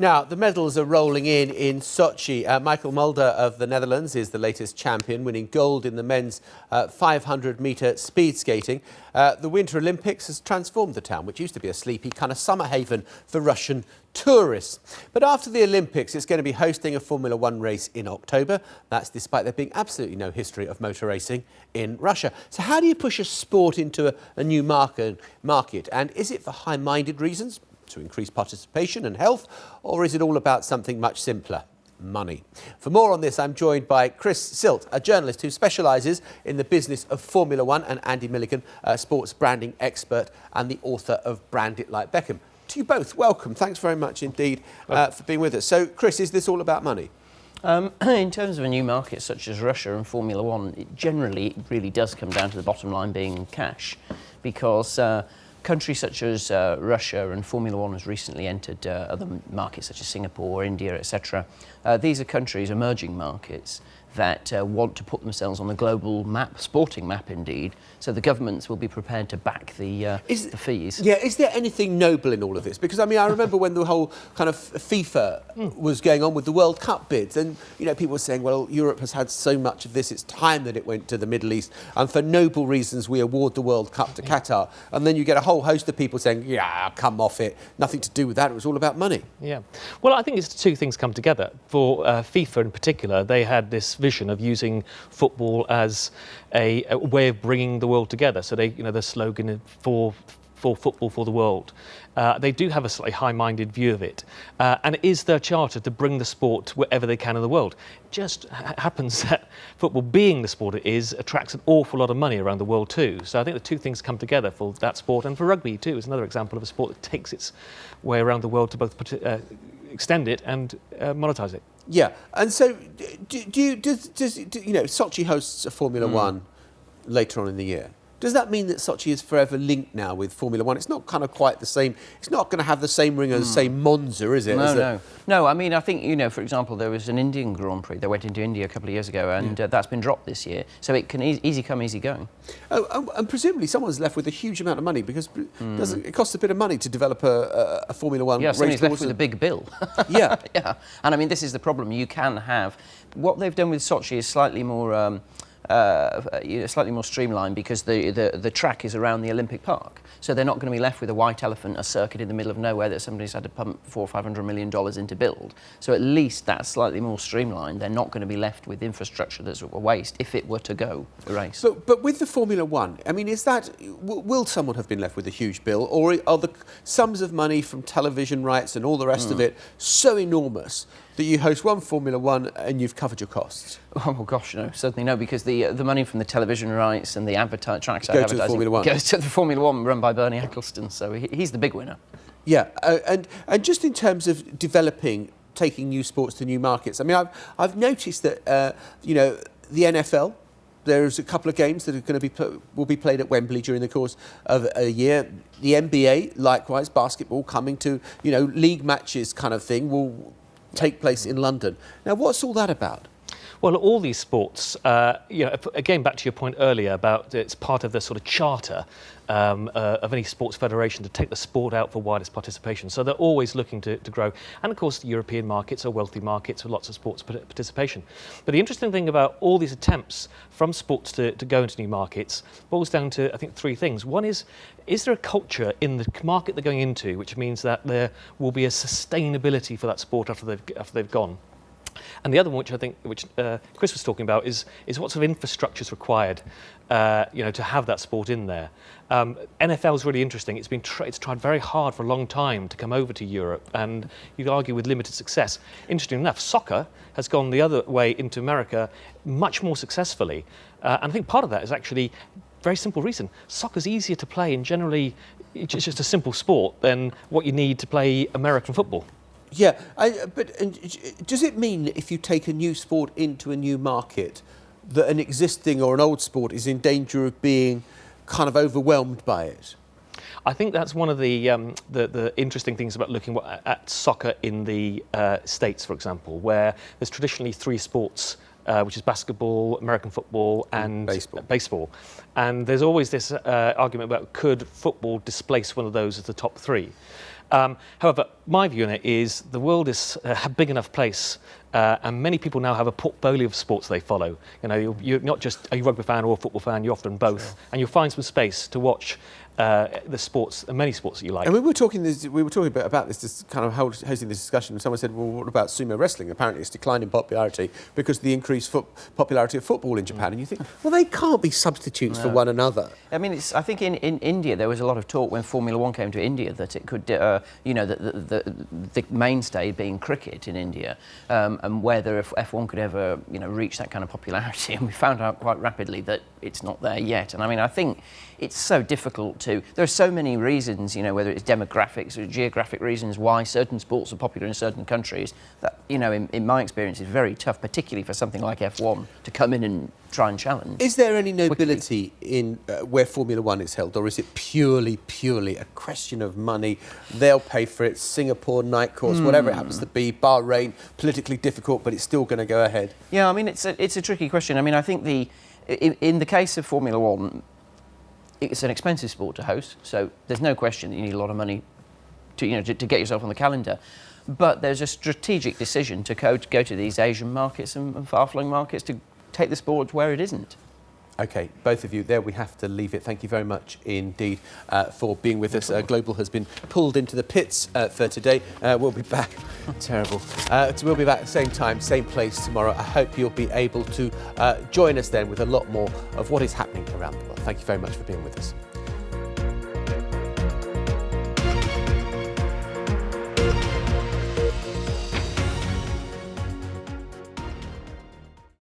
Now, the medals are rolling in Sochi. Michael Mulder of the Netherlands is the latest champion, winning gold in the men's 500-metre speed skating. The Winter Olympics has transformed the town, which used to be a sleepy kind of summer haven for Russian tourists. But after the Olympics, it's going to be hosting a Formula One race in October. That's despite there being absolutely no history of motor racing in Russia. So how do you push a sport into a new market? And is it for high-minded reasons, to increase participation and health, or is it all about something much simpler? Money. For more on this, I'm joined by Chris Sylt, a journalist who specialises in the business of Formula One, and Andy Milligan, a sports branding expert and the author of Brand It Like Beckham. To you both, welcome. Thanks very much indeed for being with us. So, Chris, is this all about money? In terms of a new market such as Russia and Formula One, it really does come down to the bottom line being cash, because countries such as Russia, and Formula One has recently entered other markets such as Singapore, India, etc. These are countries, emerging markets, that want to put themselves on the global map, sporting map indeed, so the governments will be prepared to back the fees. Yeah, is there anything noble in all of this? Because, I mean, I remember when the whole kind of FIFA was going on with the World Cup bids, and, you know, people were saying, well, Europe has had so much of this, it's time that it went to the Middle East, and for noble reasons we award the World Cup to Qatar. And then you get a whole host of people saying, yeah, come off it, nothing to do with that, it was all about money. Yeah, well, I think it's two things come together. For FIFA in particular, they had this vision of using football as a way of bringing the world together. So the slogan for football for the world. They do have a slightly high-minded view of it, and it is their charter to bring the sport wherever they can in the world. It just happens that football, being the sport it is, attracts an awful lot of money around the world too. So I think the two things come together for that sport, and for rugby too is another example of a sport that takes its way around the world to both extend it and monetize it. Yeah, and so does Sochi hosts a Formula One later on in the year. Does that mean that Sochi is forever linked now with Formula One? It's not kind of quite the same. It's not going to have the same ring as, say, Monza, is it? No. I mean, I think, for example, there was an Indian Grand Prix. They went into India a couple of years ago, and that's been dropped this year. So it can easy come, easy go. Oh, and presumably someone's left with a huge amount of money, because it costs a bit of money to develop a Formula One race. Yeah, somebody's left with a big bill. Yeah. Yeah. And I mean, this is the problem. You can have... What they've done with Sochi is slightly more streamlined, because the track is around the Olympic Park, so they're not going to be left with a white elephant, a circuit in the middle of nowhere that somebody's had to pump $400 or $500 million into build. So at least that's slightly more streamlined. They're not going to be left with infrastructure that's a waste if it were to go the race. But with the Formula One, I mean, will someone have been left with a huge bill, or are the sums of money from television rights and all the rest of it so enormous that you host one Formula One and you've covered your costs? Oh, well, gosh, no, certainly no, because the money from the television rights and the trackside advertising goes to the Formula One run by Bernie Ecclestone, so he's the big winner. Yeah, and just in terms of taking new sports to new markets, I mean, I've noticed that, the NFL, there's a couple of games that are will be played at Wembley during the course of a year. The NBA, likewise, basketball coming to, league matches kind of thing will take place in London. Now, what's all that about? Well, all these sports, again, back to your point earlier about it's part of the sort of charter of any sports federation to take the sport out for widest participation. So they're always looking to grow. And of course, the European markets are wealthy markets with lots of sports participation. But the interesting thing about all these attempts from sports to go into new markets boils down to, I think, three things. One is there a culture in the market they're going into, which means that there will be a sustainability for that sport after they've gone? And the other one, which Chris was talking about, is what sort of infrastructure is required, to have that sport in there. NFL is really interesting. It's tried very hard for a long time to come over to Europe, and you'd argue with limited success. Interesting enough, soccer has gone the other way into America much more successfully, and I think part of that is actually very simple reason. Soccer's easier to play, and generally it's just a simple sport than what you need to play American football. Yeah, but does it mean that if you take a new sport into a new market, that an existing or an old sport is in danger of being kind of overwhelmed by it? I think that's one of the interesting things about looking at soccer in the States, for example, where there's traditionally three sports, which is basketball, American football, and baseball. And there's always this argument about could football displace one of those as the top three. However, my view on it is the world is a big enough place, and many people now have a portfolio of sports they follow. You know, you're not just a rugby fan or a football fan, you're often both. Sure. And you'll find some space to watch the sports, many sports that you like. And we were talking about this, just kind of hosting this discussion, and someone said, well, what about sumo wrestling? Apparently it's declined in popularity because of the increased popularity of football in Japan. And you think, well, they can't be substitutes for one another. I mean, I think in India there was a lot of talk when Formula One came to India that it could, the mainstay being cricket in India, and whether if F1 could ever, reach that kind of popularity. And we found out quite rapidly that it's not there yet. And I mean, I think it's so difficult to. There are so many reasons, whether it's demographics or geographic reasons why certain sports are popular in certain countries. That, in my experience, is very tough, particularly for something like F1 to come in and try and challenge. Is there any nobility in where Formula One is held, or is it purely a question of money? They'll pay for it. Singapore night course, whatever it happens to be. Bahrain, politically difficult, but it's still going to go ahead. Yeah, I mean, it's a tricky question. I mean, I think in the case of Formula One, it's an expensive sport to host, so there's no question that you need a lot of money to get yourself on the calendar. But there's a strategic decision to go to these Asian markets and far-flung markets to take the sport where it isn't. OK, both of you, there we have to leave it. Thank you very much indeed for being with us. Global has been pulled into the pits for today. We'll be back. Terrible. We'll be back same time, same place tomorrow. I hope you'll be able to join us then with a lot more of what is happening around the world. Thank you very much for being with us.